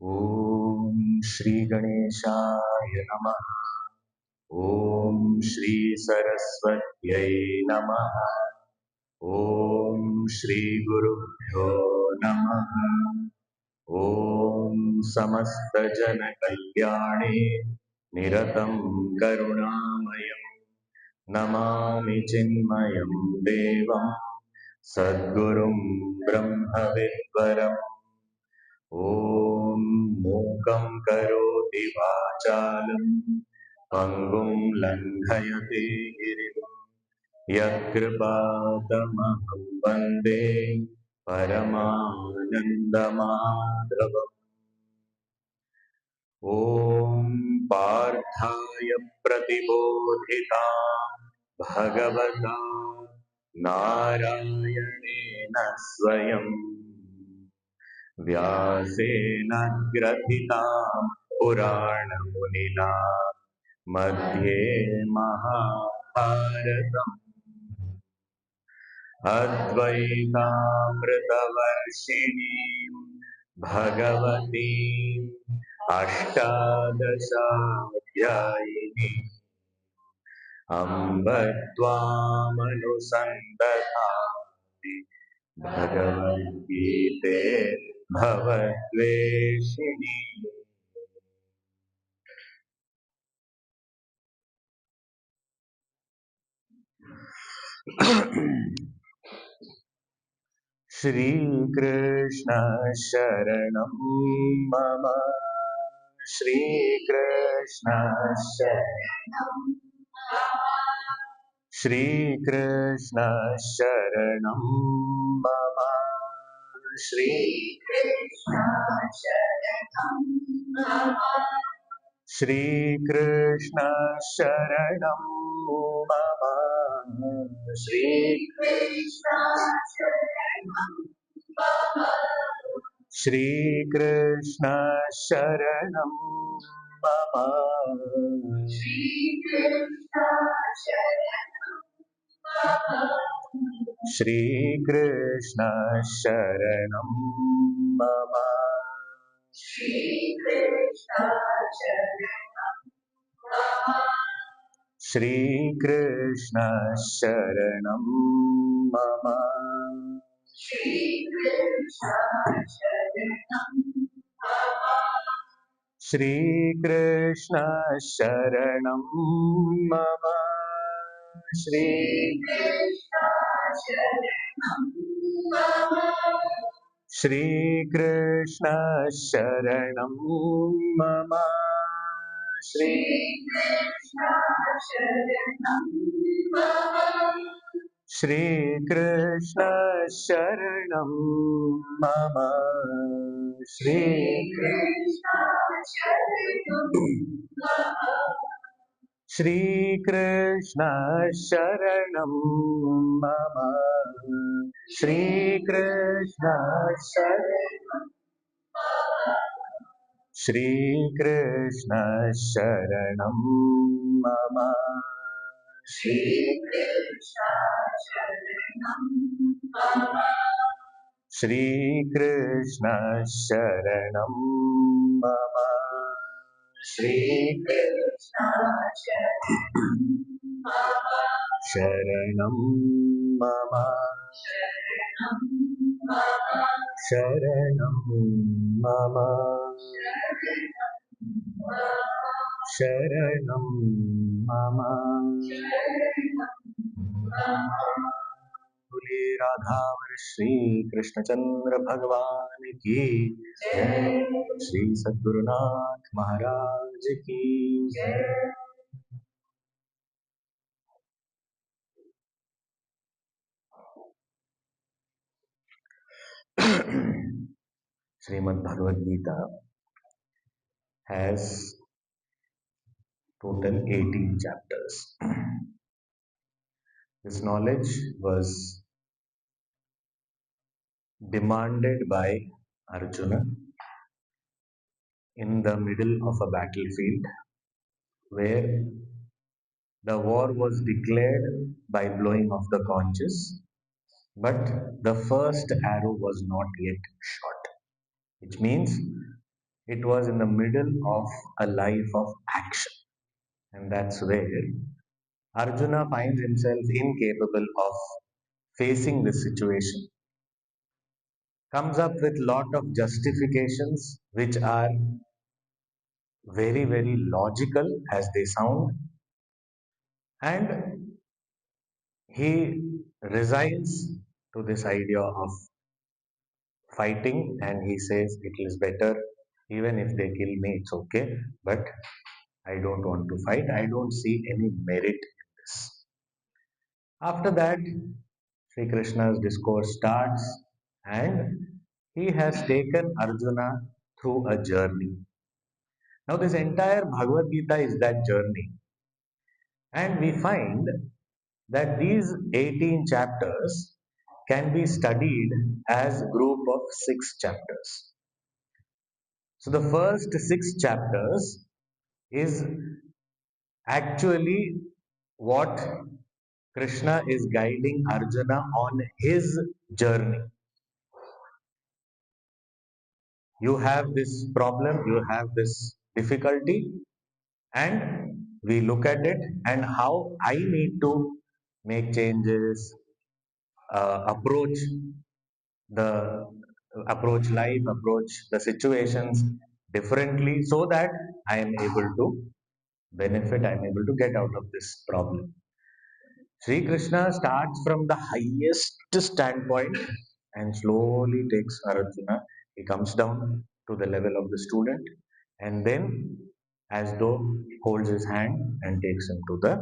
Om Shri Ganeshaya Namaha. Om Shri Saraswatyai Namaha. Om Shri Gurubhyo Namaha. Om Samasta Jana Kalyane Niratam Karunamayam Namami Chinmayam Devam Sadgurum Brahma Vidvaram Om Mukam Karoti Vachalam Pangum Langhayate Girim Yakrpatamaham Vande Paramanandamadhavam Om Parthaya Pratibodhitam Bhagavata Narayanena Swayam Vyasena Grathitam Purana Madhye Mahabharatam Advaitamritavarshiniം Bhagavatim Ashtadashaധ്യായിനിം Amba Tvamanusandhati Bhagavad Gita Bhavatveshini Shri Krishna Sharanam Mama Shri Krishna Sharanam Shri Krishna Sharanam Mama Shri Krishna Sharanam Mama Shri Krishna Sharanam Mama Shri Krishna Sharanam Mama Shri Krishna Sharanam Mama Shri Krishna Sharanam Mama Shri Krishna Sharanam Mama Shri Krishna Sharanam Mama Shri Krishna Sharanam Mama Shri Krishna Sharanam Mama Shri Krishna Sharanam Mama Shri Krishna Sharanam Mama Shri Krishna Sharanam Mama Shri Krishna Sharanam Mama Shri Krishna Sharanam Mama Shri Krishna Sharanam Mama Shri Krishna Sharanam Mama Shri Krishna Sharanam Shri Krishna Sharanam Mama Shri Krishna Sharanam Mama Shri Krishna Sharanam Mama Shri Krishna Sharanam Mama Sharanam Mama Sharanam Mama बोले राधावर श्री कृष्णचंद्र भगवान की जय श्री सद्गुरुनाथ महाराज की जय Srimad Bhagavad Gita has total 18 chapters. This knowledge was demanded by Arjuna in the middle of a battlefield where the war was declared by blowing of the conches, but the first arrow was not yet shot, which means It was in the middle of a life of action. And that's where Arjuna finds himself incapable of facing this situation, comes up with lot of justifications which are very, very logical as they sound, and he resigns to this idea of fighting, and he says it is better even if they kill me, it's okay, but I don't want to fight. I don't see any merit in this. After that, Sri Krishna's discourse starts, and he has taken Arjuna through a journey. Now, this entire Bhagavad Gita is that journey, and we find that these 18 chapters can be studied as a group of 6 chapters. So, the first 6 chapters is actually what Krishna is guiding Arjuna on his journey. You have this problem, you have this difficulty, and we look at it and how I need to make changes, approach the approach life, approach the situations differently so that I am able to benefit, I am able to get out of this problem. Sri Krishna starts from the highest standpoint and slowly takes Arjuna. He comes down to the level of the student and then, as though, holds his hand and takes him to the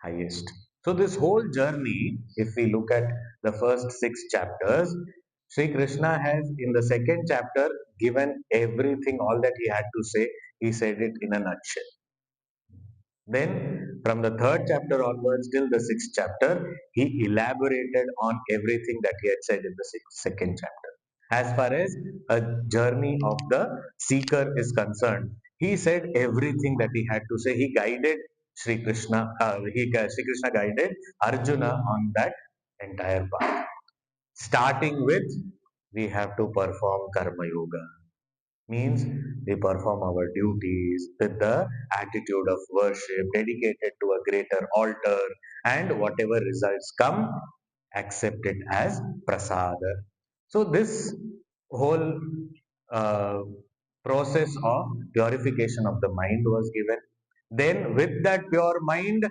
highest. So, this whole journey, if we look at the first 6 chapters, Sri Krishna has in the second chapter given everything, all that he had to say. He said it in a nutshell. Then, from the third chapter onwards till the sixth chapter, he elaborated on everything that he had said in the second chapter. As far as a journey of the seeker is concerned, he said everything that he had to say. He guided Sri Krishna. Sri Krishna guided Arjuna on that entire path. Starting with, we have to perform karma yoga, means we perform our duties with the attitude of worship, dedicated to a greater altar, and whatever results come, accept it as prasada. So, this whole uh, process of purification of the mind was given. Then, with that pure mind,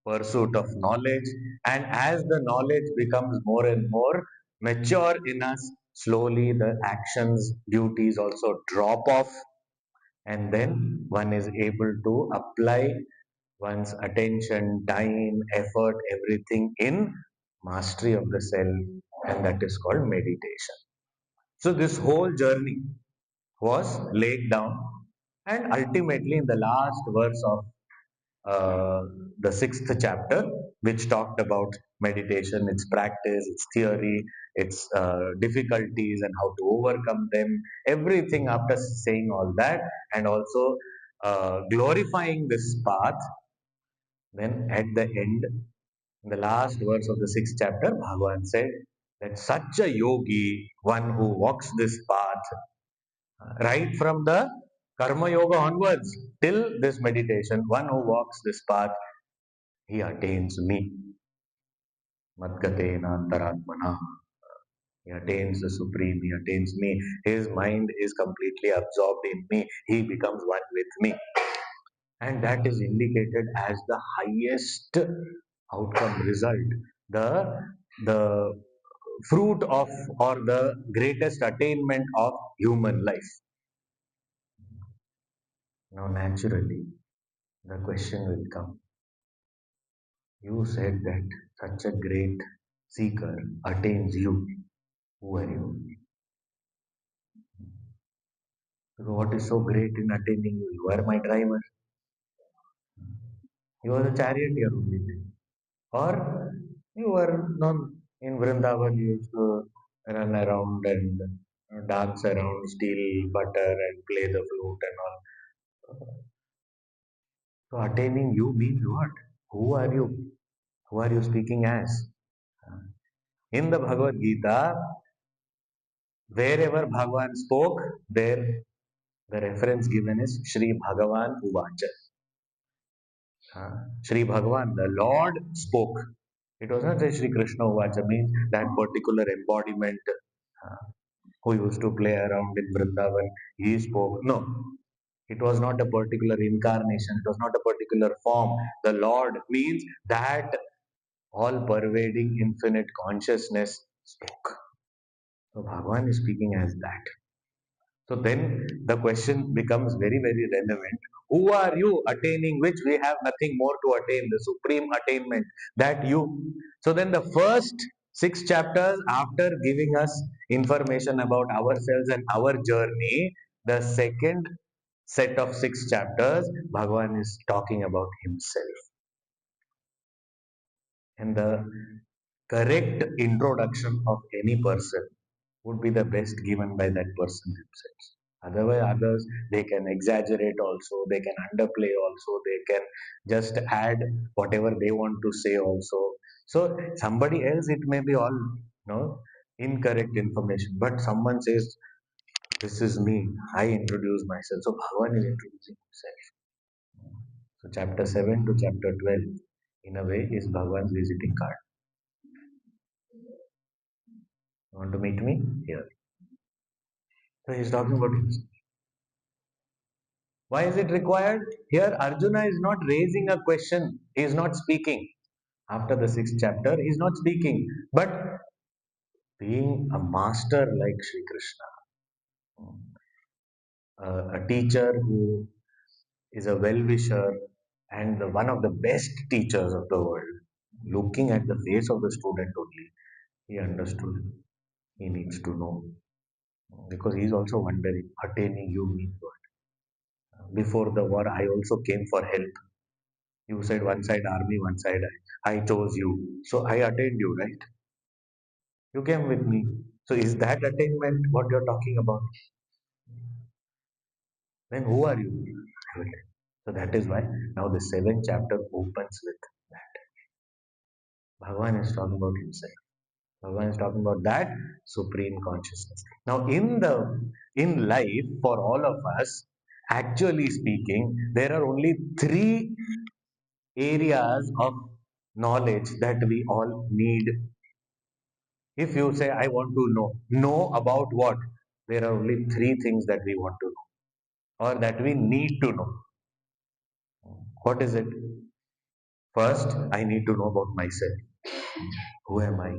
pursuit of knowledge, and as the knowledge becomes more and more mature in us, slowly the actions, duties also drop off, and then one is able to apply one's attention, time, effort, everything in mastery of the self, and that is called meditation. So, this whole journey was laid down, and ultimately, in the last verse of uh, the sixth chapter, which talked about meditation, its practice, its theory, its difficulties, and how to overcome them. Everything after saying all that, and also glorifying this path, then at the end, in the last verse of the sixth chapter, Bhagavan said that such a yogi, one who walks this path, right from the karma yoga onwards till this meditation, one who walks this path, he attains me. Madgatena antaratmana. He attains the supreme, he attains me. His mind is completely absorbed in me. He becomes one with me. And that is indicated as the highest outcome result. The the fruit of or the greatest attainment of human life. Now naturally the question will come. You said that such a great seeker attains you. Who are you? So what is so great in attaining you? You are my driver. You are the charioteer only. Or you are known in Vrindavan, you used to run around and dance around, steal butter and play the flute and all. So attaining you means what? Who are you? Who are you speaking as? In the Bhagavad Gita, wherever Bhagavan spoke, there The reference given is Shri Bhagavan Uvacha. Shri Bhagavan, the Lord spoke. It was not that Shri Krishna Uvacha means that particular embodiment uh, who used to play around in Vrindavan. He spoke. No, it was not a particular incarnation. It was not a particular form. The Lord means that all pervading infinite consciousness spoke. So Bhagavan is speaking as that. So then the question becomes very, very relevant. Who are you attaining which we have nothing more to attain, the supreme attainment, that you. So then the first six chapters, after giving us information about ourselves and our journey, the second set of six chapters, Bhagavan is talking about himself. And the correct introduction of any person would be the best given by that person themselves. Otherwise, others they can exaggerate also, they can underplay also, they can just add whatever they want to say also. So somebody else, it may be all incorrect information, but someone says, "This is me. I introduce myself." So Bhagavan is introducing himself. So chapter 7 to chapter 12, in a way, is Bhagavan's visiting card. You want to meet me? Here. So he's talking about himself. Why is it required? Here, Arjuna is not raising a question. He is not speaking. After the sixth chapter, he is not speaking. But being a master like Sri Krishna, a teacher who is a well-wisher and one of the best teachers of the world, looking at the face of the student only, he understood. He needs to know. Because he is also wondering, attaining you means what? Before the war, I also came for help. You said one side army, one side I chose you. So I attained you, right? You came with me. So is that attainment what you're talking about? Then who are you? So that is why now the seventh chapter opens with that. Bhagavan is talking about himself. Bhagavan is talking about that supreme consciousness. Now in life, for all of us, actually speaking, there are only three areas of knowledge that we all need. If you say, I want to know about what? There are only three things that we want to know or that we need to know. What is it? First, I need to know about myself. Who am I?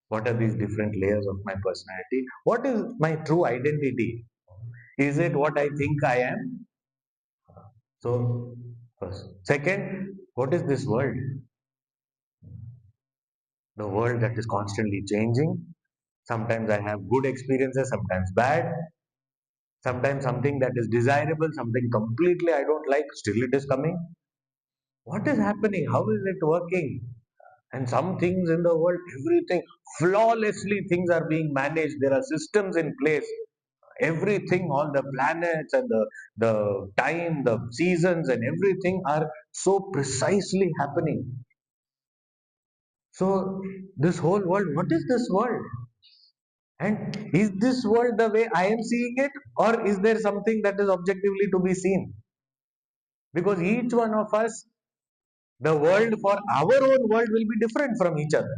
What are these different layers of my personality? What is my true identity? Is it what I think I am? So, first. Second, what is this world? The world that is constantly changing. Sometimes I have good experiences, sometimes bad. Sometimes something that is desirable, something completely I don't like, still it is coming. What is happening? How is it working? And some things in the world, everything flawlessly, things are being managed. There are systems in place. Everything, all the planets and the time, the seasons, and everything are so precisely happening. So, this whole world, what is this world? And is this world the way I am seeing it, or is there something that is objectively to be seen? Because each one of us, the world for our own world will be different from each other.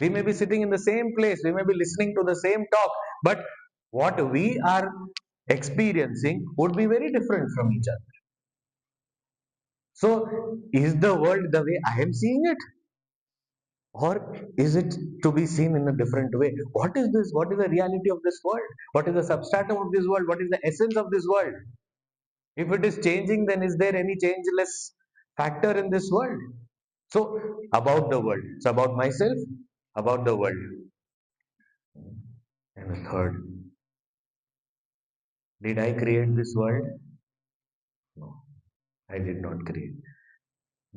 We may be sitting in the same place, we may be listening to the same talk, but what we are experiencing would be very different from each other. So is the world the way I am seeing it, or is it to be seen in a different way? What is this? What is the reality of this world? What is the substratum of this world? What is the essence of this world? If it is changing, then is there any changeless factor in this world? So, about the world. It's about myself, about the world. And the third, did I create this world? No, I did not create.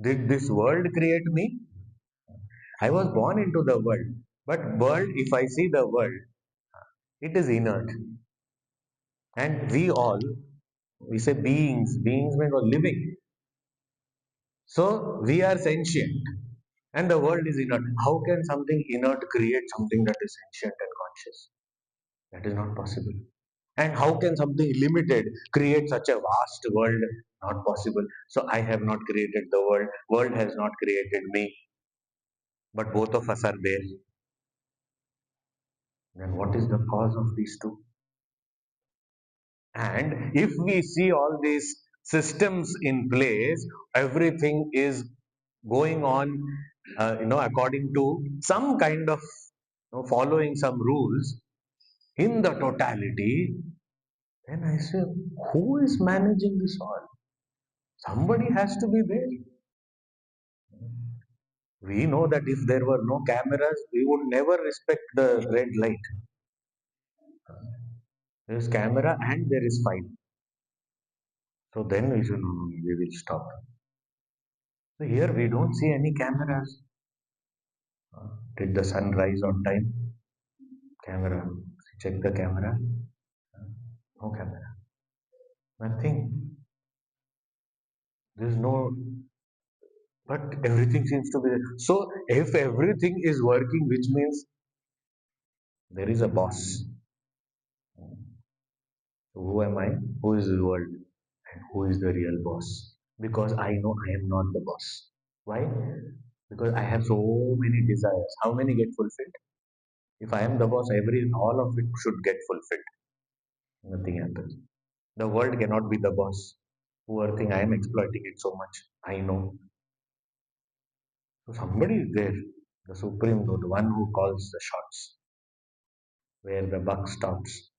Did this world create me? I was born into the world. But world, if I see the world, it is inert. And we all, we say beings mean living. So we are sentient. And the world is inert. How can something inert create something that is sentient and conscious? That is not possible. And how can something limited create such a vast world? Not possible. So I have not created the world. World has not created me. But both of us are there. Then what is the cause of these two? And if we see all these systems in place, everything is going on, according to some kind of, following some rules in the totality. Then I say, who is managing this all? Somebody has to be there. We know that if there were no cameras, we would never respect the red light. There is camera and there is fine. So then we should, no, no, we will stop. So here we don't see any cameras. Did the sun rise on time? Camera. Check the camera. No camera. Nothing. There's no, but everything seems to be there. So if everything is working, which means there is a boss. So who am I? Who is the world? And who is the real boss? Because I know I am not the boss. Why? Because I have so many desires. How many get fulfilled? If I am the boss, all of it should get fulfilled. Nothing happens. The world cannot be the boss. Poor thing, I am exploiting it so much. I know. So somebody is there, the supreme, the one who calls the shots, where the buck stops.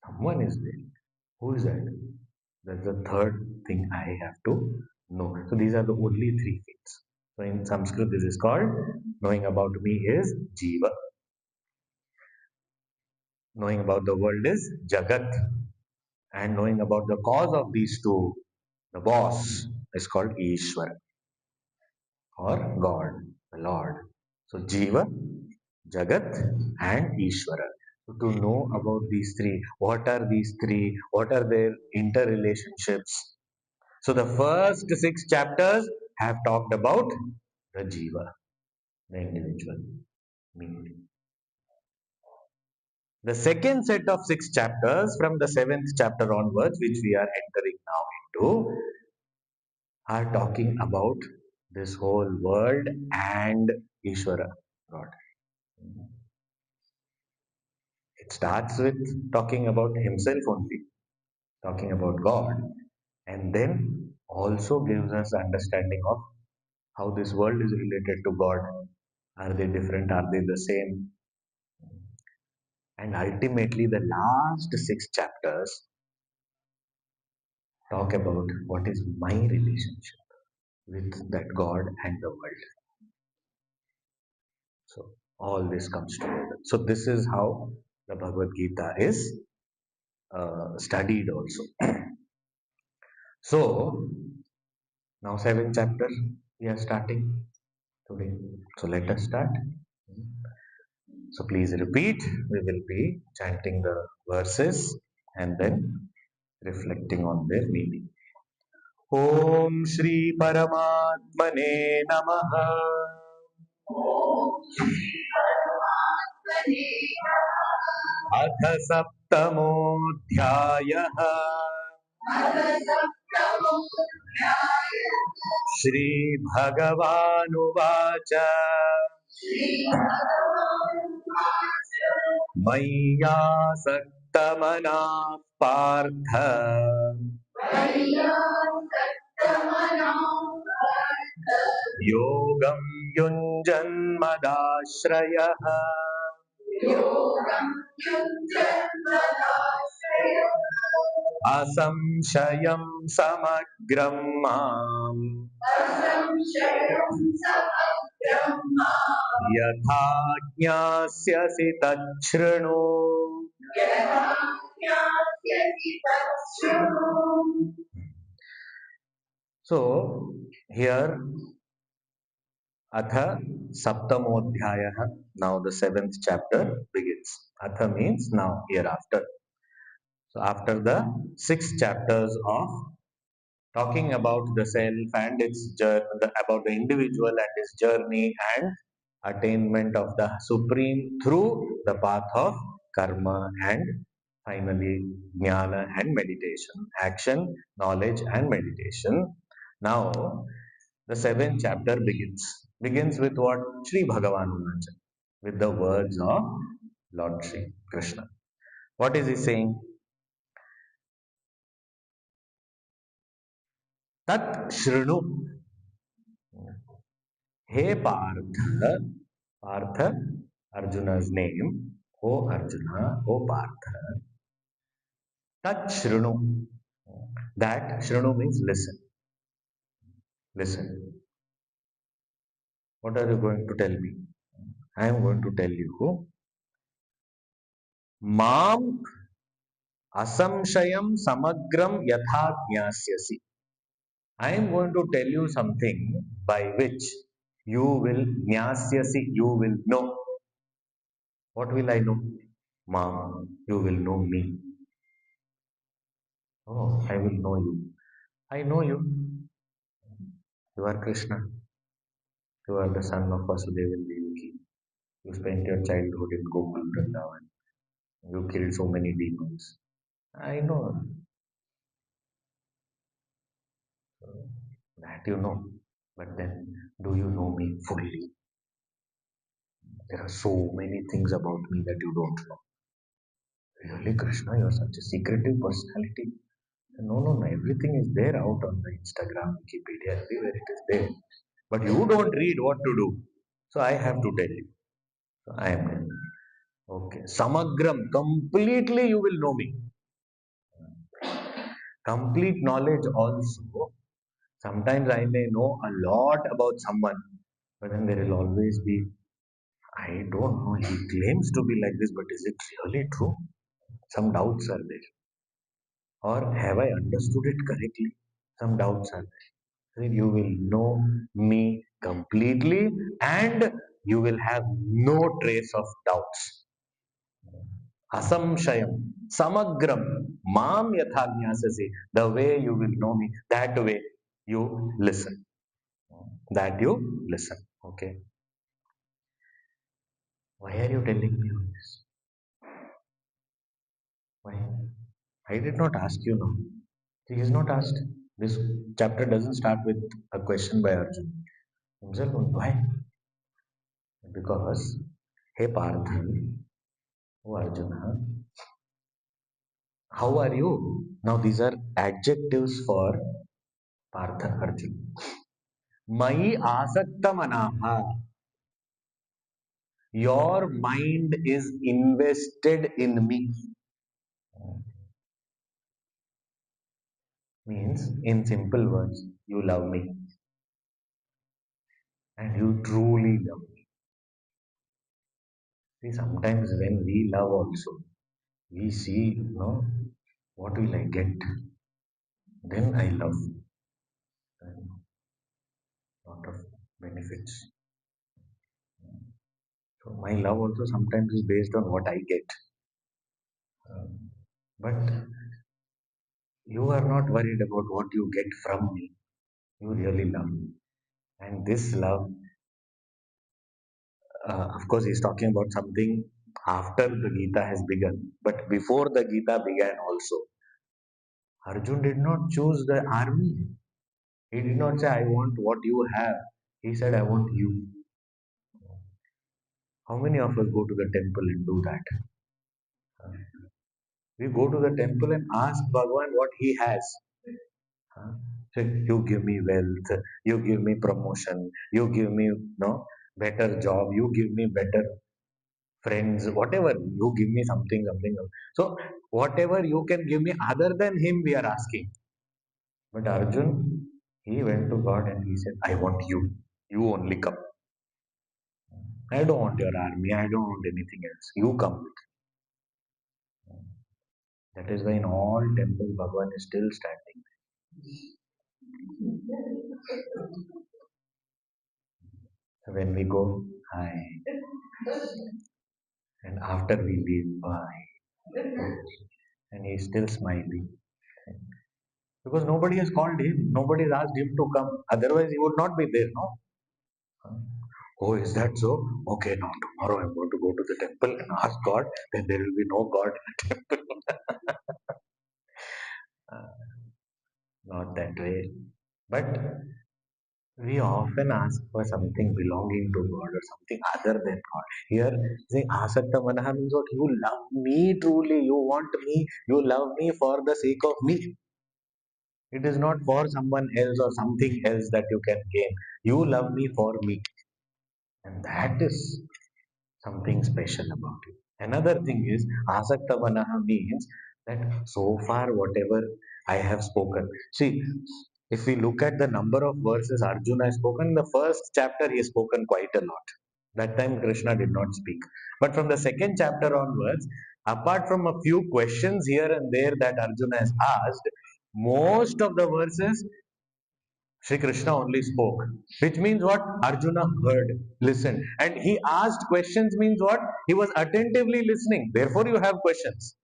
Someone is there. Who is that? That's the third thing I have to know. So these are the only three things. So in Sanskrit, this is called knowing about me is jiva. Knowing about the world is jagat. And knowing about the cause of these two, the boss, is called Ishwara or God, the Lord. So jiva, jagat, and Ishwara. So to know about these three, what are these three? What are their interrelationships? So the first six chapters have talked about the jiva, the individual, me. The second set of six chapters from the seventh chapter onwards, which we are entering now into, are talking about this whole world and Ishvara, God. It starts with talking about himself only, talking about God, and then also gives us understanding of how this world is related to God. Are they different? Are they the same? And ultimately, the last six chapters talk about what is my relationship with that God and the world. So all this comes together. So this is how the Bhagavad Gita is studied also. So now seventh chapter we are starting today. So let us start. So please repeat. We will be chanting the verses and then reflecting on their meaning. Om Shri Paramatmane Namaha. अथ सप्तमोऽध्यायः श्रीभगवानुवाच मय्यासक्तमनाः पार्थ योगं युञ्जन्मदाश्रयः असंशयं समग्रं माम् यथा ज्ञास्यसि तच्छृणु. So here Atha Saptamodhyaya, now the seventh chapter begins. Atha means now, hereafter. So after the six chapters of talking about the self and its journey, about the individual and his journey and attainment of the supreme through the path of karma and Finally, jnana and meditation, action, knowledge, and meditation. Now, the seventh chapter begins. Begins with what? Sri Bhagavan Vacha, with the words of Lord Sri Krishna. What is he saying? Tat Shrinu. Hey Partha, Partha, Arjuna's name. O Arjuna, O Partha, Tat Shrinu. That Shrinu means listen. Listen. What are you going to tell me? I am going to tell you. Mam asamshayam samagram yatha jnasyasi. I am going to tell you something by which you will jnasyasi, you will know. What will I know? Mam, you will know me. Oh, I will know you. I know you. You are Krishna. You are the son of Vasudeva and Devaki. You spent your childhood in Gokul Vrindavan. You killed so many demons. I know that you know. But then, do you know me fully? There are so many things about me that you don't know. Really, Krishna, you're such a secretive personality. No, no, no. Everything is there out on the Instagram, Wikipedia, everywhere it is there. But you don't read what to do. So I have to tell you. So I am telling you. Okay. Samagram, completely you will know me. Complete knowledge also. Sometimes I may know a lot about someone, but then there will always be, I don't know, he claims to be like this, but is it really true? Some doubts are there. Or have I understood it correctly? Some doubts are there. So you will know me completely and you will have no trace of doubts. Asamshayam, samagram, mam yathajnasasi. The way you will know me, that way you listen. That you listen. Okay. Why are you telling me all this? Why? I did not ask you now. He is not asked. This chapter doesn't start with a question by Arjuna himself. Why? Because, hey Partha, oh Arjuna, how are you? Now these are adjectives for Partha Arjuna. Mai asakta manaha. Your mind is invested in me. Means, in simple words, you love me and you truly love me. See, sometimes when we love also, we see, what will I get? Then I love. And lot of benefits. So my love also sometimes is based on what I get. But you are not worried about what you get from me. You really love me. And this love, of course, he's talking about something after the Gita has begun. But before the Gita began also, Arjun did not choose the army. He did not say, I want what you have. He said, I want you. How many of us go to the temple and do that? We go to the temple and ask Bhagavan what he has. Huh? So you give me wealth, you give me promotion, you give me better job, you give me better friends, whatever, you give me something, something. So whatever you can give me other than him, we are asking. But Arjun, he went to God and he said, I want you. You only come. I don't want your army, I don't want anything else. You come with me. That is why in all temples Bhagavan is still standing. So when we go, hi. And after we leave, bye. And he's still smiling. Because nobody has called him, nobody has asked him to come. Otherwise, he would not be there, no? Oh, is that so? Okay, now tomorrow I'm going to go to the temple and ask God, then there will be no God in the temple. Uh, Not that way. But we often ask for something belonging to God or something other than God. Here, saying Asakta Manaha means what? You love me truly, you want me, you love me for the sake of me. It is not for someone else or something else that you can gain. You love me for me. And that is something special about it. Another thing is Asakta Manaha means that so far whatever I have spoken. See, if we look at the number of verses Arjuna has spoken, the first chapter he has spoken quite a lot. That time Krishna did not speak. But from the second chapter onwards, apart from a few questions here and there that Arjuna has asked, most of the verses Sri Krishna only spoke. Which means what? Arjuna heard, listened. And he asked questions means what? He was attentively listening. Therefore, you have questions.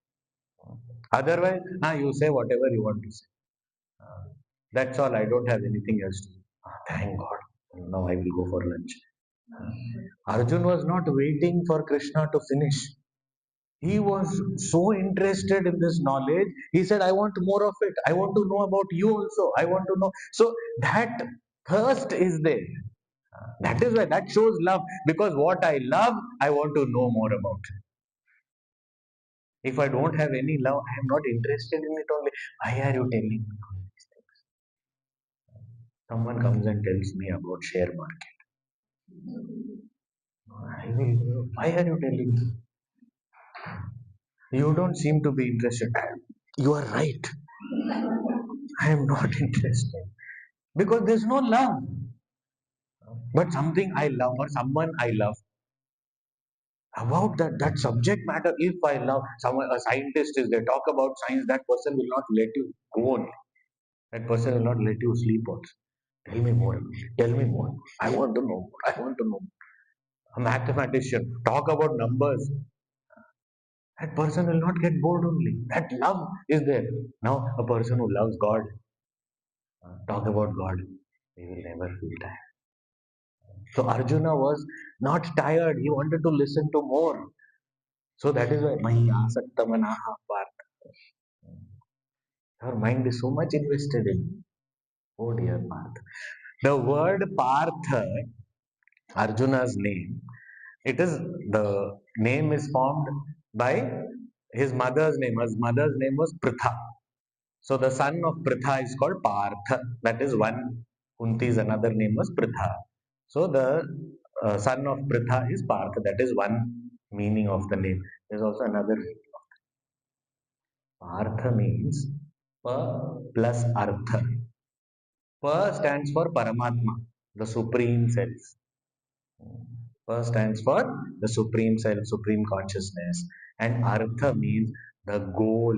Otherwise, you say whatever you want to say. That's all. I don't have anything else to say. Thank God. Now I will go for lunch. Arjun was not waiting for Krishna to finish. He was so interested in this knowledge. He said, I want more of it. I want to know about you also. I want to know. So that thirst is there. That is why that shows love. Because what I love, I want to know more about it. If I don't have any love, I am not interested in it only. Why are you telling me all these things? Someone comes and tells me about share market. I will, why are you telling me? You don't seem to be interested. You are right. I am not interested. Because there's no love. But something I love or someone I love, about that subject matter, if I love someone, a scientist is, they talk about science, that person will not let you go on. That person will not let you sleep also. Tell me more. Tell me more. I want to know more. I want to know more. A mathematician, talk about numbers. That person will not get bored only. That love is there. Now, a person who loves God, talk about God, he will never feel tired. So Arjuna was not tired. He wanted to listen to more. So that is why Mahi Asakta Manaha Partha. Our mind is so much invested in. Oh dear Partha. The word Partha, Arjuna's name, it is the name is formed by his mother's name. His mother's name was Pritha. So the son of Pritha is called Partha. That is one. Kunti's another name was Pritha. So the son of Pritha is Partha. That is one meaning of the name. There is also another meaning. Partha means Pa plus Artha. Pa stands for Paramatma, the Supreme Self. Pa stands for the Supreme Self, Supreme Consciousness. And Artha means the goal.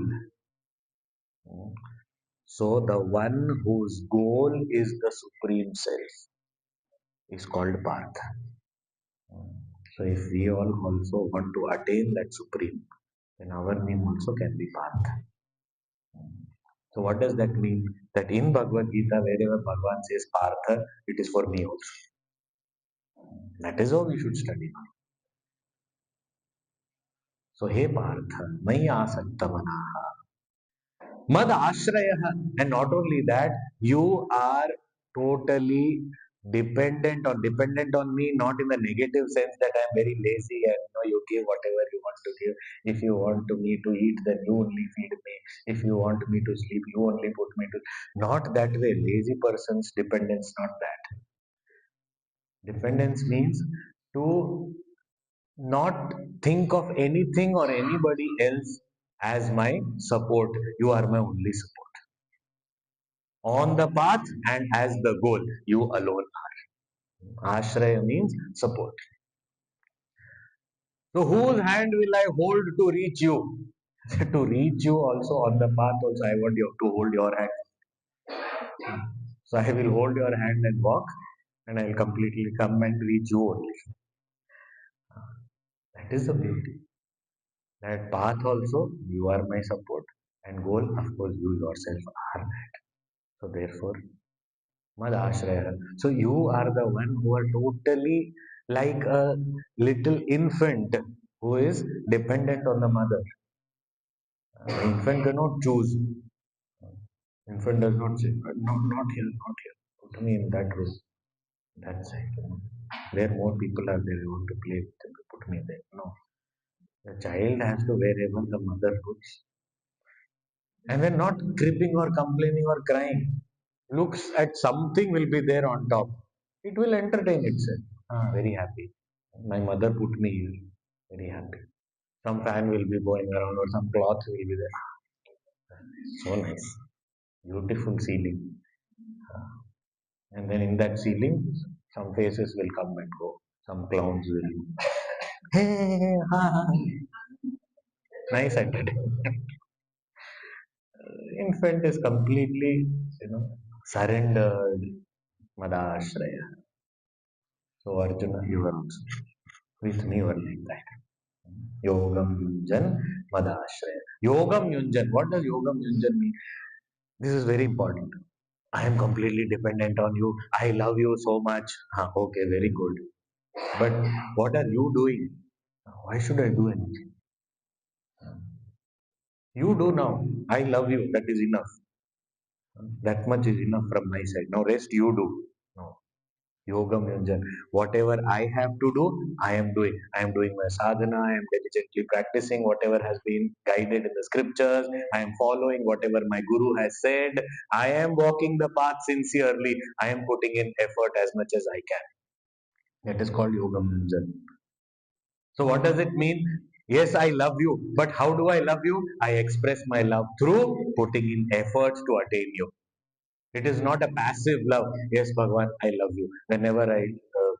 So the one whose goal is the Supreme Self is called Partha. So if we all also want to attain that Supreme, then our name also can be Partha. So what does that mean? That in Bhagavad Gita, wherever Bhagavan says Partha, it is for me also. That is how we should study. So hey Partha, Maya Asakta Manaha. Mad Ashraya. And not only that, you are totally dependent on me, not in the negative sense that I am very lazy and you give whatever you want to give. If you want to me to eat, then you only feed me. If you want me to sleep, you only put me to. Not that way. Lazy person's dependence, not that. Dependence means to not think of anything or anybody else as my support. You are my only support. On the path and as the goal, you alone are. Ashraya means support. So whose hand will I hold to reach you? To reach you also on the path also I want you to hold your hand. So I will hold your hand and walk and I will completely come and reach you only. That is the beauty. That path also, you are my support. And goal, of course, you yourself are that. So therefore, Mad Ashraya. So you are the one who are totally like a little infant who is dependent on the mother. The infant cannot choose. Infant does not say, not here, not here. Put me in that room. That's it. Where more people are there, I want to play with them. Put me there. No. The child has to wherever the mother puts. And then not cribbing or complaining or crying. Looks at something will be there on top. It will entertain itself. Ah, very happy. My mother put me here. Very happy. Some fan will be going around or some cloth will be there. So nice. Beautiful ceiling. And then in that ceiling, some faces will come and go. Some clowns will. Hey, ha, ha. Nice entertainment. Infant is completely, surrendered. Madashraya. So Arjuna, you were also with me, you were like that. Yogam Yunjan Madashraya. Yogam Yunjan. What does Yogam Yunjan mean? This is very important. I am completely dependent on you. I love you so much. Okay, very good. But what are you doing? Why should I do anything? You do now. I love you. That is enough. That much is enough from my side. Now rest you do. No. Yoga Yunjan. Whatever I have to do, I am doing. I am doing my sadhana. I am diligently practicing whatever has been guided in the scriptures. I am following whatever my guru has said. I am walking the path sincerely. I am putting in effort as much as I can. That is called Yoga Yunjan. So what does it mean? Yes, I love you. But how do I love you? I express my love through putting in efforts to attain you. It is not a passive love. Yes, Bhagavan, I love you. Whenever I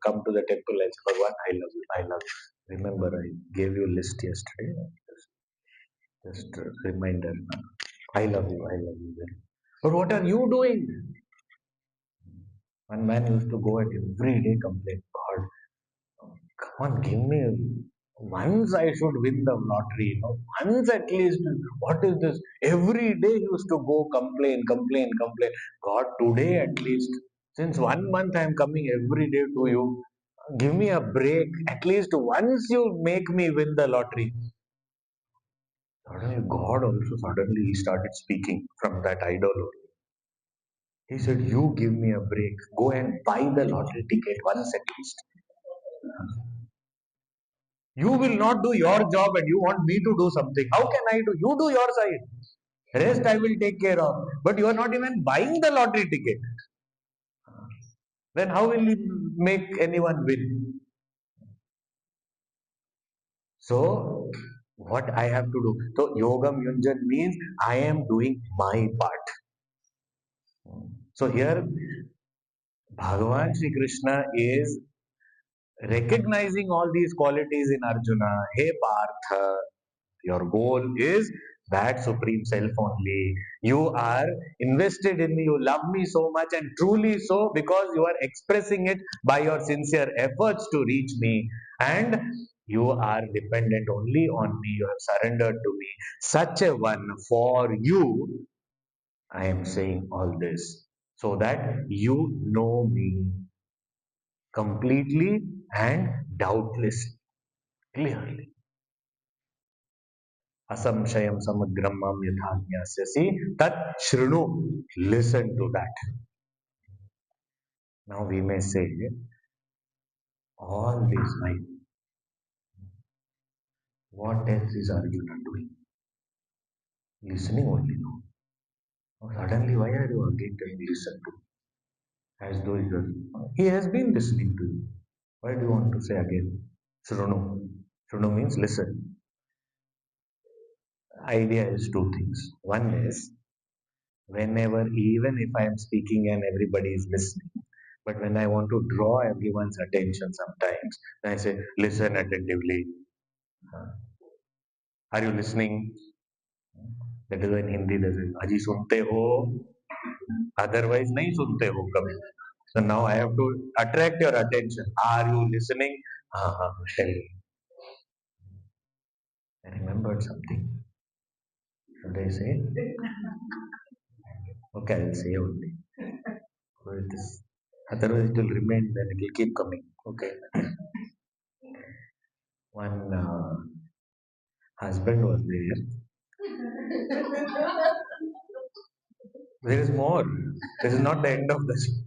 come to the temple, I say, Bhagavan, I love you. I love you. Remember, I gave you a list yesterday. Just a reminder. I love you. I love you. But what are you doing? One man used to go and every day complain, God, come on, give me once I should win the lottery, once at least. What is this? Every day he used to go complain, complain, complain. God, today at least, since 1 month I am coming every day to you, give me a break. At least once you make me win the lottery. Suddenly, God also suddenly he started speaking from that idol. He said, "You give me a break. Go and buy the lottery ticket once at least. You will not do your job and you want me to do something. How can I do? You do your side. Rest I will take care of. But you are not even buying the lottery ticket. Then how will you make anyone win? So, what I have to do? So, Yogam Yunjan means I am doing my part. So, here Bhagavan Sri Krishna is recognizing all these qualities in Arjuna. Hey Partha, your goal is that supreme self only. You are invested in me, you love me so much, and truly so because you are expressing it by your sincere efforts to reach me, and you are dependent only on me, you have surrendered to me. Such a one, for you, I am saying all this so that you know me completely and doubtlessly, clearly. Asamshayam samagram mam yatha jnasasi tat shrinu. Listen to that. Now we may say, all this night, what else is Arjuna doing? Listening only now. Now suddenly, why are you again telling listen to? As though he has been listening to you. Why do you want to say again? Shrunu. Shrunu means listen. Idea is two things. One is whenever, even if I am speaking and everybody is listening, but when I want to draw everyone's attention sometimes, I say, listen attentively. Are you listening? That is why in Hindi they say, Aji sunte ho, otherwise nahi sunte ho kabhi. So now I have to attract your attention. Are you listening? Tell me. I remembered something. Should I say? Okay, I will say only. So it is. Otherwise it will remain, then it will keep coming. Okay. One husband was there. There is more. This is not the end of the story.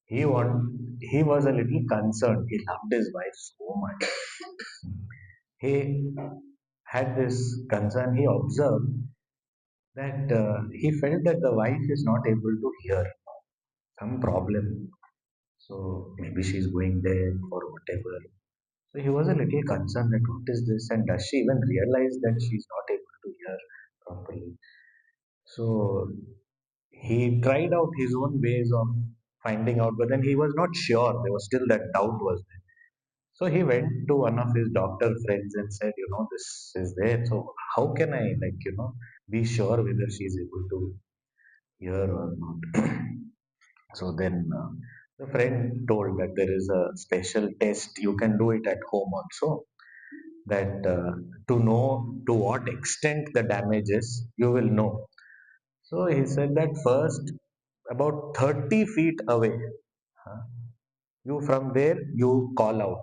He was a little concerned. He loved his wife so much. He had this concern. He observed that he felt that the wife is not able to hear some problem. So maybe she's going deaf or whatever. So he was a little concerned that what is this and does she even realize that she's not able to hear properly. So he tried out his own ways of finding out, but then he was not sure. There was still that doubt was there. So he went to one of his doctor friends and said, this is there. So how can I, be sure whether she's able to hear or not? So then the friend told that there is a special test. You can do it at home also. That to know to what extent the damage is, you will know. So he said that first, about 30 feet away, huh, you from there you call out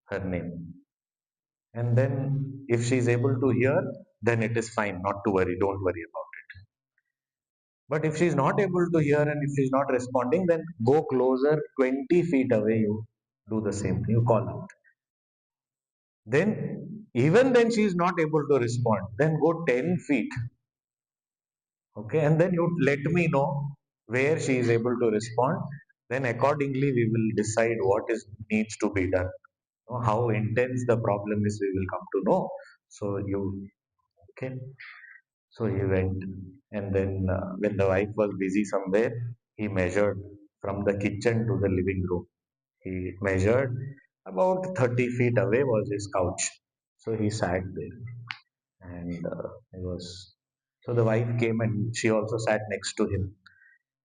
her name, and then if she is able to hear, then it is fine. Not to worry. Don't worry about it. But if she is not able to hear and if she is not responding, then go closer 20 feet away. You do the same thing. You call out. Then even then she is not able to respond. Then go 10 feet. Okay, and then you let me know where she is able to respond. Then accordingly we will decide what is needs to be done. How intense the problem is, we will come to know. So you okay. So he went, and then when the wife was busy somewhere, he measured from the kitchen to the living room. He measured about 30 feet away was his couch. So he sat there, and he was. So the wife came and she also sat next to him.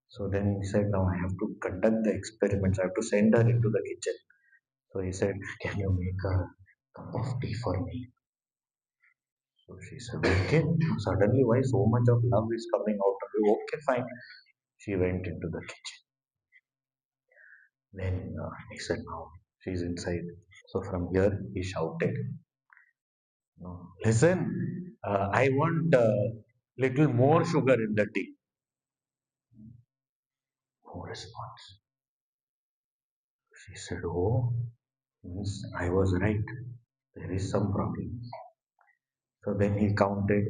So then he said, "Now I have to conduct the experiments. I have to send her into the kitchen." So he said, "Can you make a cup of tea for me?" So she said, "Okay." Suddenly, why so much of love is coming out of you? Okay, fine. She went into the kitchen. Then he said, "Now she's inside." So from here, he shouted, "No, listen, I want little more sugar in the tea." No response. She said, "Oh, means I was right. There is some problem." So then he counted,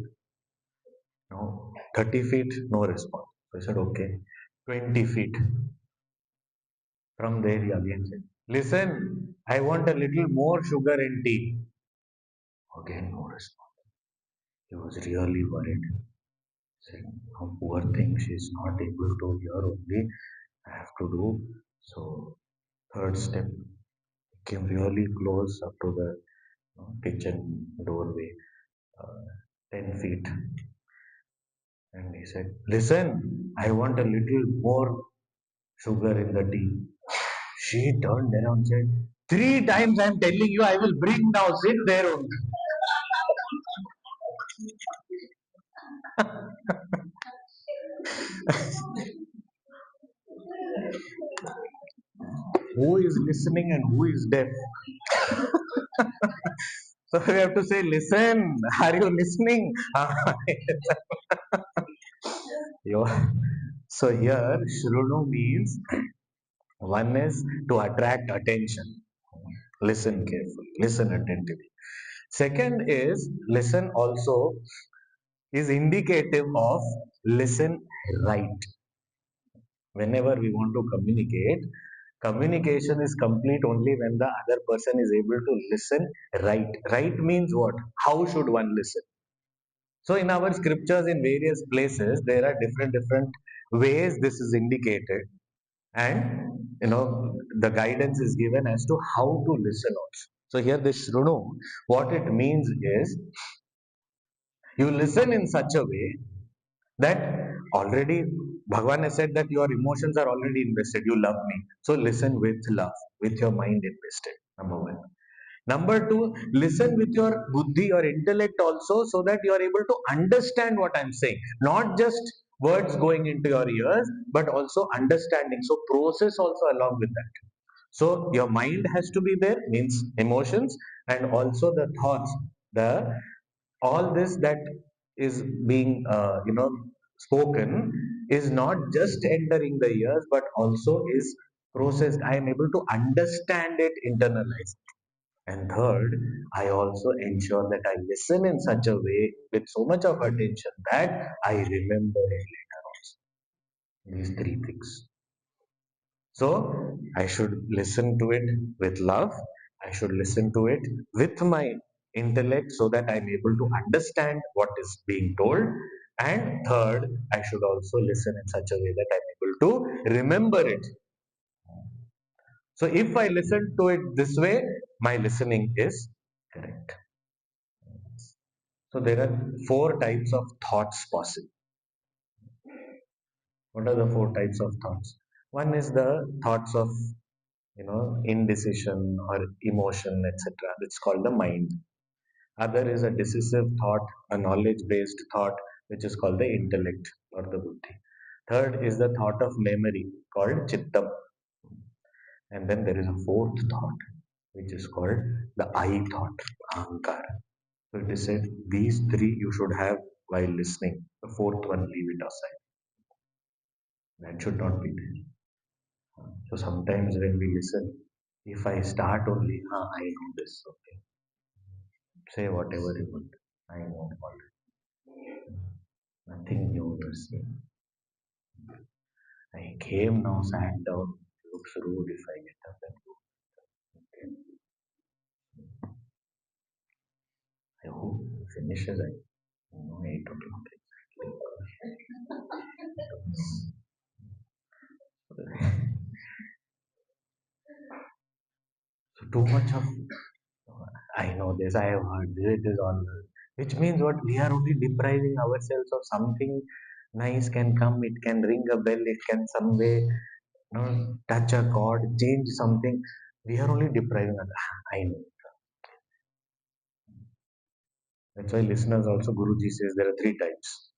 no, 30 feet, no response. So he said, "Okay, 20 feet." From there, he again said, "Listen, I want a little more sugar in tea." Again, no response. He was really worried. Said, "Oh, poor thing, she's not able to hear only. I have to do." So, third step came really close up to the kitchen doorway, uh, 10 feet. And he said, "Listen, I want a little more sugar in the tea." She turned around and said, "Three times I'm telling you, I will bring now. Sit there only." Who is listening and who is deaf? So we have to say, "Listen, are you listening?" So here, Shrunu means one is to attract attention. Listen carefully, listen attentively. Second is listen also is indicative of listen right. Whenever we want to communicate, communication is complete only when the other person is able to listen right. Right means what? How should one listen? So in our scriptures in various places, there are different ways this is indicated, and the guidance is given as to how to listen also. So here this Shrunu, what it means is you listen in such a way that already Bhagavan has said that your emotions are already invested. You love me. So listen with love, with your mind invested. Number one. Number two, listen with your buddhi or intellect also, so that you are able to understand what I'm saying. Not just words going into your ears, but also understanding. So process also along with that. So your mind has to be there, means emotions, and also the thoughts. The all this that is being spoken is not just entering the ears, but also is processed. I am able to understand it, internalize. And third, I also ensure that I listen in such a way with so much of attention that I remember it later also. These three things. So I should listen to it with love. I should listen to it with my intellect so that I'm able to understand what is being told. And third, I should also listen in such a way that I'm able to remember it. So if I listen to it this way, my listening is correct. So there are four types of thoughts possible. What are the four types of thoughts? One is the thoughts of indecision or emotion, etc. It's called the mind. Other is a decisive thought, a knowledge based thought, which is called the intellect or the buddhi. Third is the thought of memory called chittam. And then there is a fourth thought, which is called the I thought, ahankara. So it is said these three you should have while listening. The fourth one, leave it aside. That should not be there. So sometimes when we listen, if I start only, I know this, okay. Say whatever you want. I know already. Nothing new to say. I came now, sat down. Looks rude if I get up and go. Okay. I hope finishes at 8 o'clock exactly. So too much of I know this, I have heard this, it is all which means what we are only depriving ourselves of something nice can come, it can ring a bell, it can some way touch a chord, change something. We are only depriving us. I know. That's why listeners also Guruji says there are three types.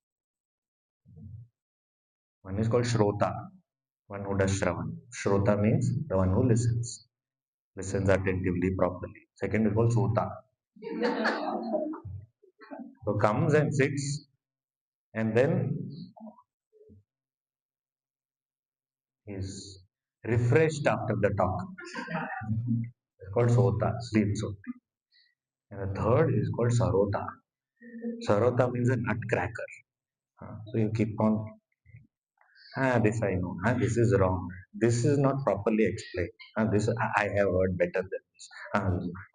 One is called Shrota, one who does Shravan. Shrota means the one who listens attentively, properly. Second is called Sota. So comes and sits and then is refreshed after the talk. It's called Sota, sleep Sota. And the third is called Sarota. Sarota means a nutcracker. So you keep on this I know. This is wrong. This is not properly explained. This I have heard better than this.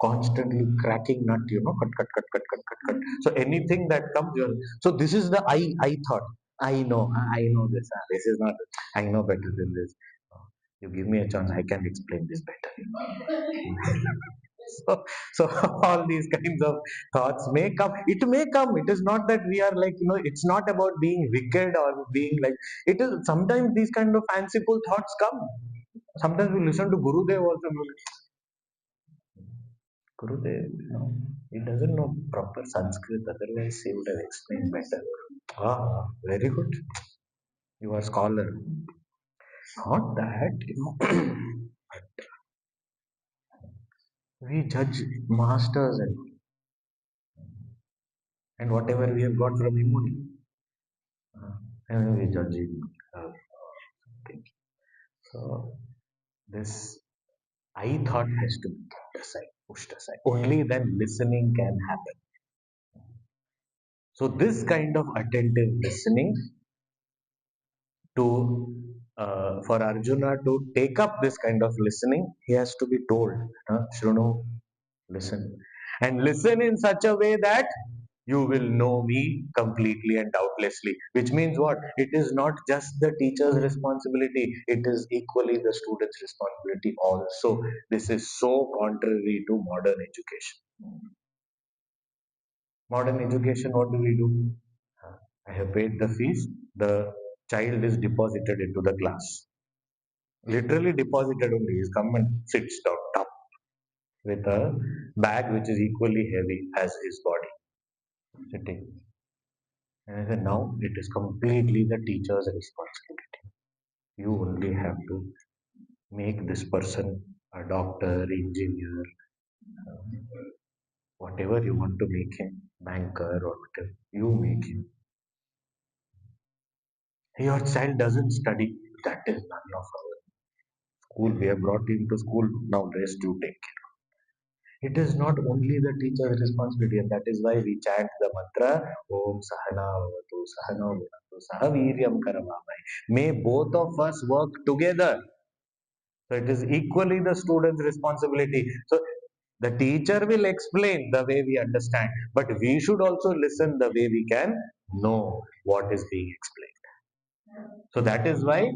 Constantly cracking nut, cut, cut, cut, cut, cut, cut, cut. So anything that comes, so this is the I thought. I know. I know this. This is not. I know better than this. You give me a chance, I can explain this better. So, so all these kinds of thoughts may come. It may come. It is not that we are like, it's not about being wicked or being like, it is sometimes these kind of fanciful thoughts come. Sometimes we listen to Gurudev also. Gurudev, he doesn't know proper Sanskrit, otherwise he would have explained better. Very good. You are scholar. Not that, we judge masters and whatever we have got from him only. And we judge him. Something. So this I thought has to be kept aside, pushed aside. Only then listening can happen. So this kind of attentive listening to for Arjuna to take up this kind of listening, he has to be told, Shrunu, listen. And listen in such a way that you will know me completely and doubtlessly. Which means what? It is not just the teacher's responsibility, it is equally the student's responsibility also. This is so contrary to modern education. Modern education, what do we do? I have paid the fees, the child is deposited into the class. Literally deposited only. He's come and sits down top with a bag which is equally heavy as his body. Sitting. And I said, now it is completely the teacher's responsibility. You only have to make this person a doctor, engineer, whatever you want to make him, banker or whatever you make him. Your child doesn't study. That is none of our school. We have brought him to school. Now rest you take care. It is not only the teacher's responsibility, and that is why we chant the mantra Om Sahana Vavatu Sahana Vavatu Sahaviryam Karavamai. May both of us work together. So it is equally the student's responsibility. So the teacher will explain the way we understand, but we should also listen the way we can know what is being explained. So that is why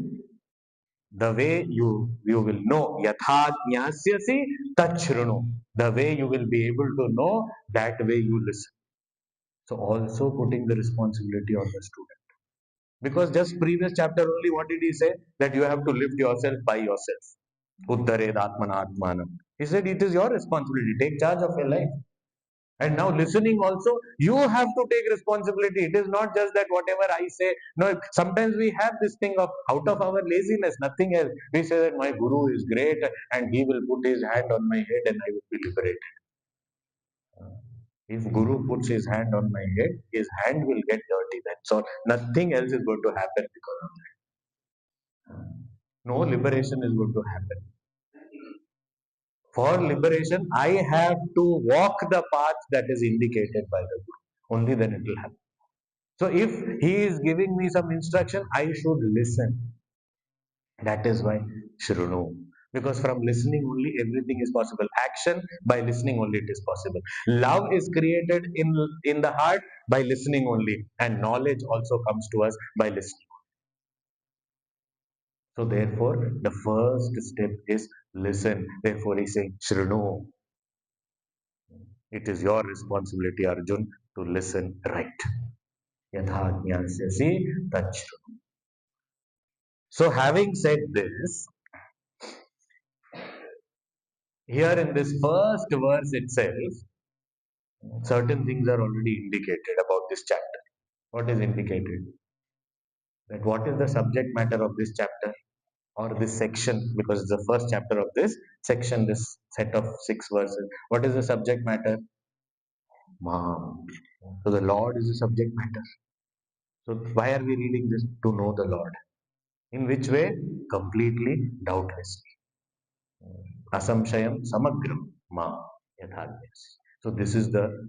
the way you will know yatha jnasyasi tachrunu, the way you will be able to know, that way you listen. So also putting the responsibility on the student, because just previous chapter only what did he say? That you have to lift yourself by yourself. Uttared atmana atmanam. He said it is your responsibility, take charge of your life. And now listening also, you have to take responsibility. It is not just that whatever I say. No, sometimes we have this thing of out of our laziness, nothing else. We say that my guru is great and he will put his hand on my head and I will be liberated. If guru puts his hand on my head, his hand will get dirty. That's all. Nothing else is going to happen because of that. No liberation is going to happen. For liberation, I have to walk the path that is indicated by the guru. Only then it will happen. So if he is giving me some instruction, I should listen. That is why Shrunu. Because from listening only everything is possible. Action, by listening only it is possible. Love is created in the heart by listening only. And knowledge also comes to us by listening. So therefore, the first step is listen. Therefore, he saying Shrunu. It is your responsibility, Arjun, to listen right. Yatha jnasyasi tachrunu. So having said this, here in this first verse itself, certain things are already indicated about this chapter. What is indicated? That what is the subject matter of this chapter or this section, because it's the first chapter of this section, this set of 6 verses. What is the subject matter? Mom. So the Lord is the subject matter. So why are we reading this? To know the Lord. In which way? Completely, doubtlessly. Asamshayam samagram ma yathagyas. So this is the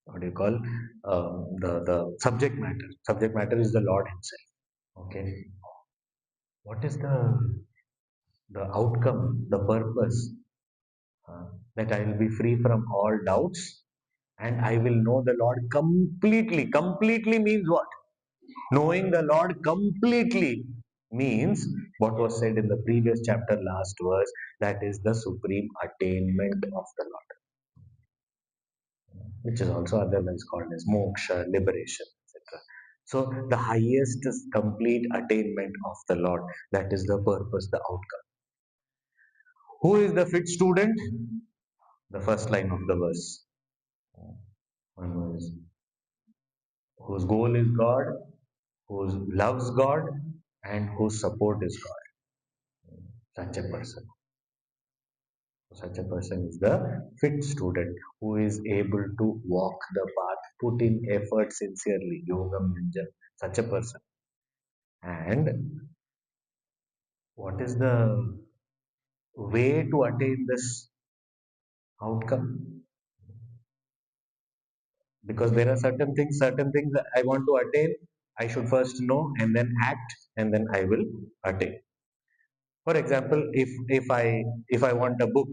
what do you call the subject matter. Subject matter is the Lord Himself. Okay, what is the outcome, the purpose? That I will be free from all doubts and I will know the Lord completely. Completely means what? Knowing the Lord completely means what was said in the previous chapter, last verse, that is the supreme attainment of the Lord, which is also otherwise called as moksha, liberation, etc. So, the highest is complete attainment of the Lord. That is the purpose, the outcome. Who is the fit student? The first line of the verse. One who is whose goal is God, who loves God, and whose support is God. Such a person. Such a person is the fit student who is able to walk the path, put in effort sincerely. Yogam Ninjan. Such a person. And what is the way to attain this outcome? Because there are certain things that I want to attain. I should first know and then act, and then I will attain. For example, if I want a book,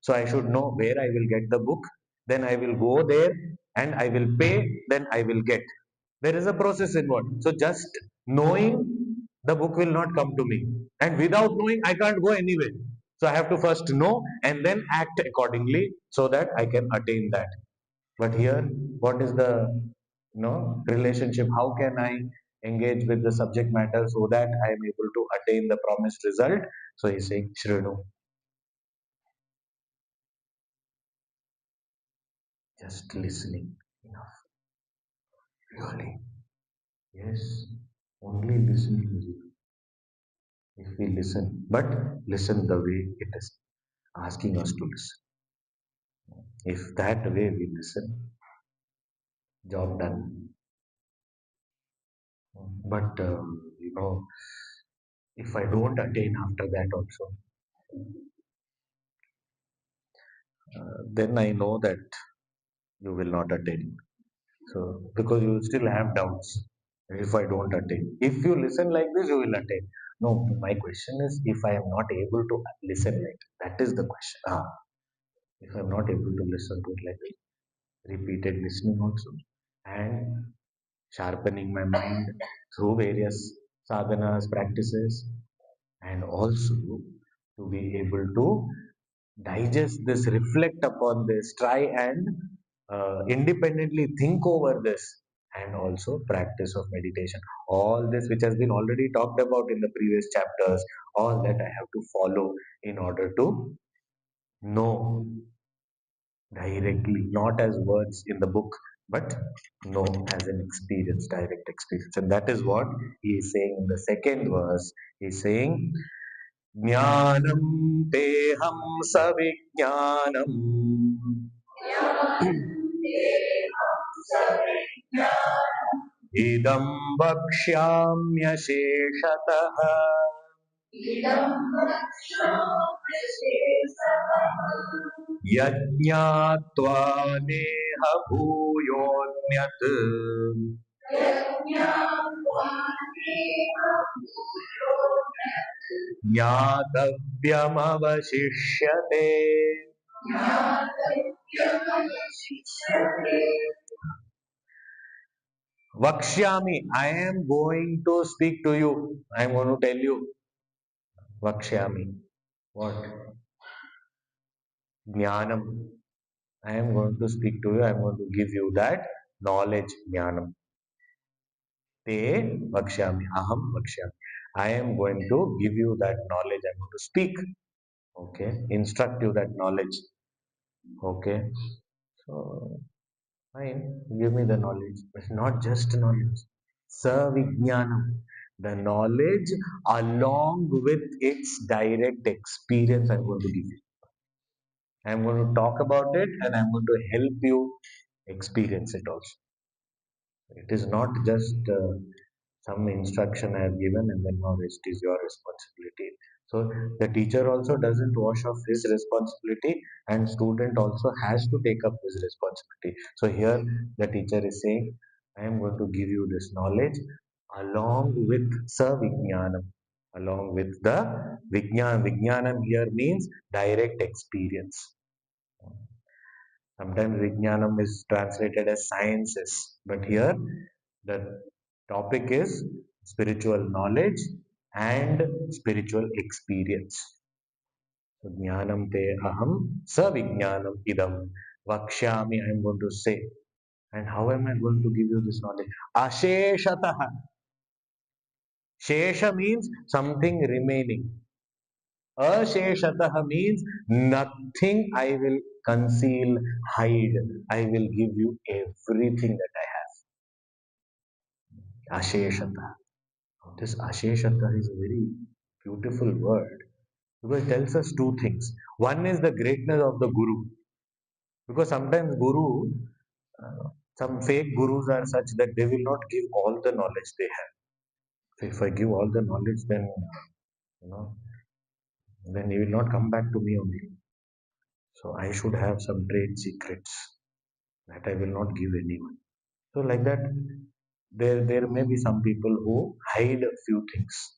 so I should know where I will get the book. Then I will go there and I will pay. Then I will get. There is a process involved. So just knowing the book will not come to me, and without knowing I can't go anywhere. So I have to first know and then act accordingly so that I can attain that. But here, what is the relationship? How can I engage with the subject matter so that I am able to attain the promised result? So he's saying Shrinu, just listening enough. Really? Yes. Only listening is enough. if we listen, but listen the way it is asking us to listen. If that way we listen, job done. But if I don't attain after that also, then I know that you will not attain. So, because you still have doubts if I don't attain. If you listen like this, you will attain. No, my question is if I am not able to listen like that is the question. If I'm not able to listen to it like this, repeated listening also, and sharpening my mind through various sadhanas, practices, and also to be able to digest this, reflect upon this, try and independently think over this, and also practice of meditation. All this, which has been already talked about in the previous chapters, all that I have to follow in order to know directly, not as words in the book, but know as an experience, direct experience. And that is what he is saying in the second verse. He is saying, Jnanam teham savijnanam idam vakshyamyasheshatah yajñātvā neha bhūyōnyat ज्ञातव्यमवशिष्यते. Vakshyami, I am going to speak to you. I am going to tell you. Vakshyami. What? Jnanam. I am going to speak to you. I am going to give you that knowledge. Jnanam. Te vakshyami. Aham vakshyami. I am going to give you that knowledge. I am going to speak. Okay. Instruct you that knowledge. Okay. So, fine. Give me the knowledge. But not just knowledge. Savijnanam. The knowledge along with its direct experience I'm going to give you. I'm going to talk about it and I'm going to help you experience it also. It is not just some instruction I have given and then now rest is your responsibility. So the teacher also doesn't wash off his responsibility and student also has to take up his responsibility. So here the teacher is saying, I am going to give you this knowledge along with savijnanam, along with the vijnanam. Vijnanam here means direct experience. Sometimes Vijnanam is translated as sciences, but here the topic is spiritual knowledge and spiritual experience. So, Jnanam te aham sa Vijnanam idam vakshyami, I am going to say. And how am I going to give you this knowledge? Asheshataha. Shesha means something remaining. Asheshataha means nothing I will conceal, hide. I will give you everything that I have. Asheshataha. This Asheshataha is a very beautiful word because it tells us two things. One is the greatness of the Guru. Because sometimes some fake gurus are such that they will not give all the knowledge they have. So if I give all the knowledge, then you know, then he will not come back to me only. So I should have some trade secrets that I will not give anyone. So like that, there may be some people who hide a few things.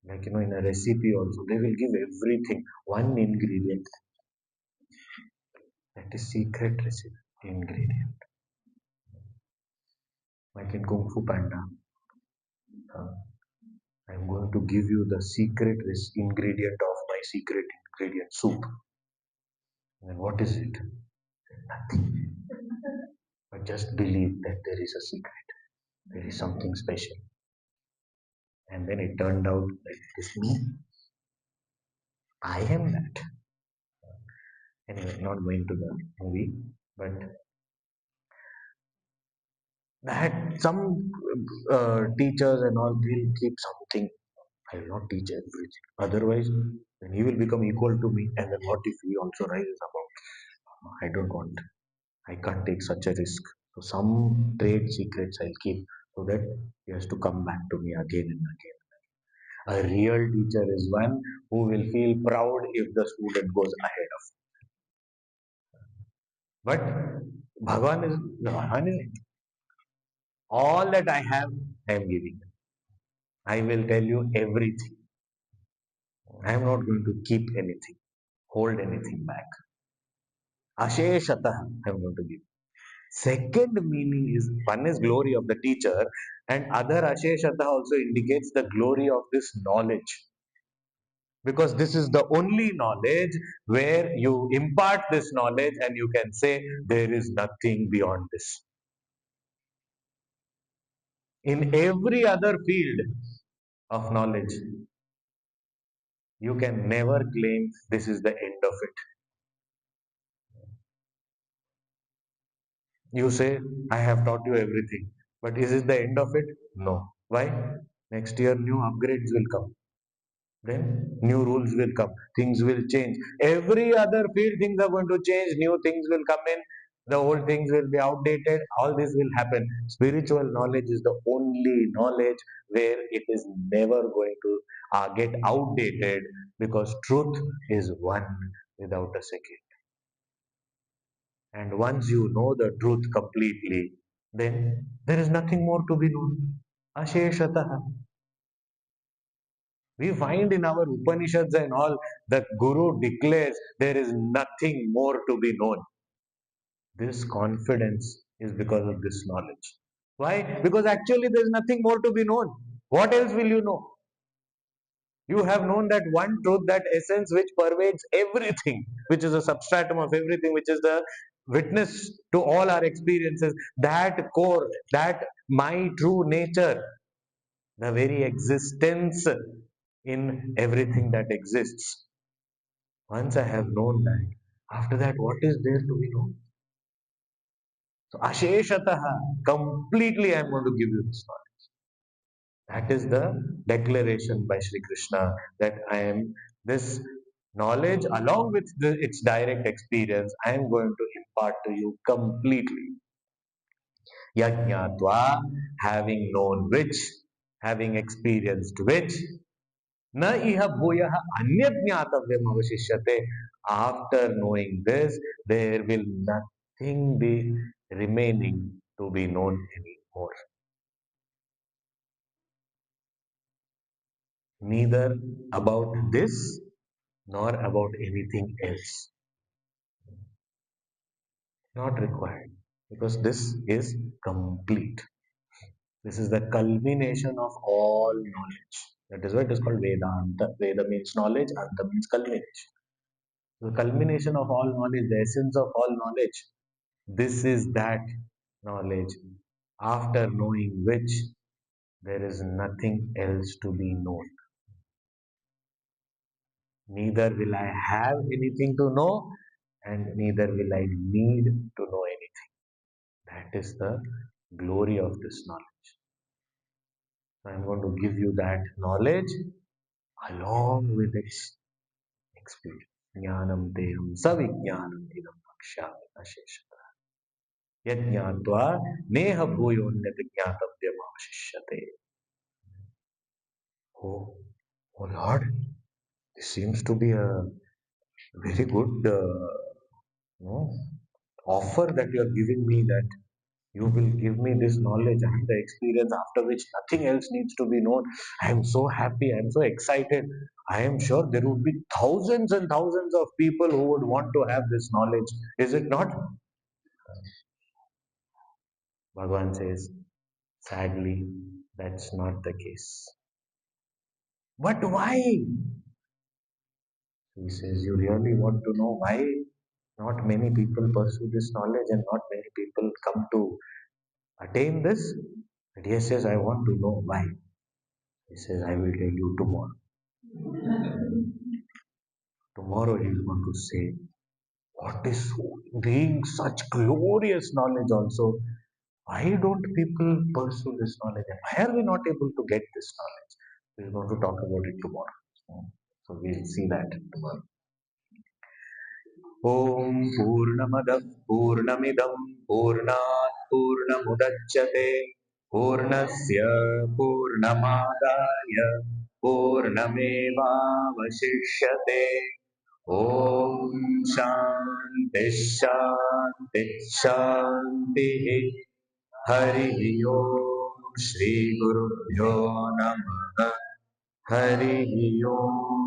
Like in a recipe also, they will give everything, one ingredient. That is secret recipe ingredient. Like in Kung Fu Panda, uh, I'm going to give you the secret ingredient of my secret ingredient soup. And what is it? Nothing. But just believe that there is a secret. There is something special. And then it turned out that this me, I am that. Anyway, not going to the movie, but that some teachers and all they'll keep something I will not teach everything. Otherwise, then he will become equal to me. And then what if he also rises above? I don't want. I can't take such a risk. So some trade secrets I'll keep so that he has to come back to me again and again. A real teacher is one who will feel proud if the student goes ahead of him. But Bhagavan is all that I have, I am giving. I will tell you everything. I am not going to keep anything, hold anything back. Asheshatah, I am going to give. Second meaning is one is glory of the teacher, and other Asheshatah also indicates the glory of this knowledge. Because this is the only knowledge where you impart this knowledge and you can say there is nothing beyond this. In every other field of knowledge, you can never claim this is the end of it. You say, I have taught you everything, but is it the end of it? No. Why? Next year, new upgrades will come. Then new rules will come. Things will change. Every other field, things are going to change. New things will come in. The old things will be outdated. All this will happen. Spiritual knowledge is the only knowledge where it is never going to get outdated because truth is one without a second. And once you know the truth completely, then there is nothing more to be known. Asheshataha. We find in our Upanishads and all that Guru declares there is nothing more to be known. This confidence is because of this knowledge. Why? Because actually there is nothing more to be known. What else will you know? You have known that one truth, that essence which pervades everything, which is a substratum of everything, which is the witness to all our experiences, that core, that my true nature, the very existence in everything that exists. Once I have known that, after that, what is there to be known? So, Asheshataha, completely I am going to give you this knowledge. That is the declaration by Sri Krishna that I am this knowledge along with its direct experience, I am going to impart to you completely. Yajnatva, having known which, having experienced which, na iha bhuyaha anyat jnatavyam avashishyate. After knowing this, there will nothing be remaining to be known anymore. Neither about this nor about anything else. Not required. Because this is complete. This is the culmination of all knowledge. That is why it is called Vedanta. Veda means knowledge, Anta means culmination. The culmination of all knowledge, the essence of all knowledge. This is that knowledge. After knowing which, there is nothing else to be known. Neither will I have anything to know, and neither will I need to know anything. That is the glory of this knowledge. So I'm going to give you that knowledge along with its experience. Jnanam deham savijnanam idam akshami asheshata. Yajnatva neha bhuyonyat jnatavyam avashishyate. Oh, oh Lord, this seems to be a very good no, offer that you are giving me, that you will give me this knowledge and the experience after which nothing else needs to be known. I am so happy. I am so excited. I am sure there would be thousands and thousands of people who would want to have this knowledge. Is it not? Bhagavan says, sadly, that's not the case. But why? He says, you really want to know why not many people pursue this knowledge and not many people come to attain this? But yes, yes, I want to know why. He says, I will tell you tomorrow. Tomorrow he is going to say, what is being such glorious knowledge also? Why don't people pursue this knowledge? And why are we not able to get this knowledge? We're going to talk about it tomorrow. So we'll see that tomorrow. ॐ पूर्णमदः पूर्णमिदं पूर्णात् पूर्णमुदच्यते पूर्णस्य पूर्णमादाय पूर्णमेवावशिष्यते ॐ शान्ति शान्ति शान्तिः हरिः ओम् श्रीगुरुभ्यो नमः हरिः ओम्